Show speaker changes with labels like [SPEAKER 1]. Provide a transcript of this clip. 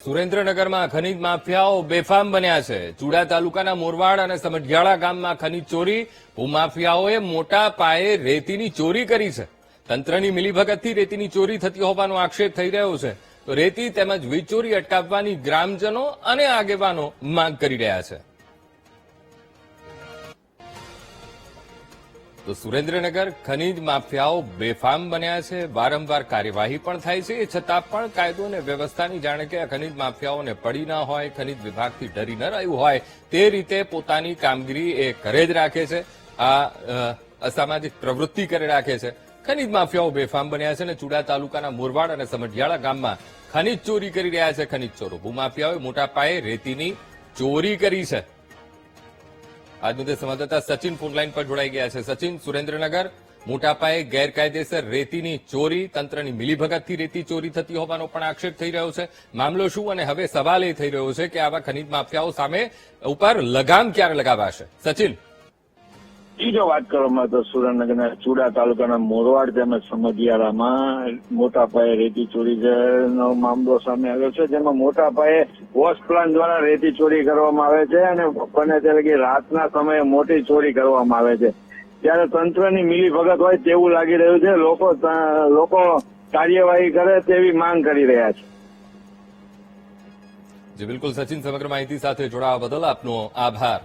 [SPEAKER 1] સુરેન્દ્રનગરમાં ખનીજ માફિયાઓ બેફામ બન્યા છે। ચુડા તાલુકાના મોરવાડ અને સમઢિયાળા ગામમાં ખનીજ ચોરી ભૂમાફિયાઓએ મોટા પાયે રેતીની ચોરી કરી છે। તંત્રની મિલીભગતથી રેતીની ચોરી થતી હોવાનો આક્ષેપ થઈ રહ્યો છે। તો રેતી તેમજ વીજ ચોરી અટકાવવાની ગ્રામજનો અને આગેવાનો માંગ કરી રહ્યા છે। તો સુરેન્દ્રનગર ખનીજ માફિયાઓ બેફામ બન્યા છે। વારંવાર કાર્યવાહી પણ થાય છે, એ છતાં પણ કાયદો અને વ્યવસ્થાની જાણે કે ખનીજ માફિયાઓને પડી ન હોય, ખનીજ વિભાગથી ડરી ન રહ્યું હોય તે રીતે પોતાની કામગીરી એ કરે જ રાખે છે। આ અસામાજિક પ્રવૃત્તિ કરી રાખે છે। ખનીજ માફિયાઓ બેફામ બન્યા છે અને ચુડા તાલુકાના મોરવાડ અને સમઢિયાળા ગામમાં ખનીજ ચોરી કરી રહ્યા છે। ખનીજ ચોરો ભૂમાફિયાઓએ મોટા પાયે રેતીની ચોરી કરી છે। આજ મુદ્દે સંવાદદાતા સચિન ફોનલાઈન પર જોડાઈ ગયા છે। સચિન, સુરેન્દ્રનગર મોટા પાયે ગેરકાયદેસર રેતીની ચોરી, તંત્રની મિલીભગતથી રેતી ચોરી થતી હોવાનો પણ આક્ષેપ થઈ રહ્યો છે। મામલો શું અને હવે સવાલ એ થઈ રહ્યો છે કે આવા ખનીજ માફિયાઓ સામે ઉપર લગામ ક્યારે લગાવાશે? સચિન,
[SPEAKER 2] જો વાત કરવામાં તો સુરેન્દ્રનગરના ચુડા તાલુકાના મોરવાડ તેમજ સમઢિયાળામાં મોટા પાયે રેતી ચોરીનો મામલો સામે આવ્યો છે, જેમાં મોટા પાયે વોશ પ્લાન દ્વારા રેતી ચોરી કરવામાં આવે છે અને બને ત્યારે કે રાતના સમયે મોટી ચોરી કરવામાં આવે છે। ત્યારે તંત્રની મિલીભગત હોય તેવું લાગી રહ્યું છે। લોકો કાર્યવાહી કરે તેવી માંગ કરી રહ્યા છે।
[SPEAKER 1] જી બિલકુલ સચિન, સમગ્ર માહિતી સાથે જોડાવા બદલ આપનો આભાર।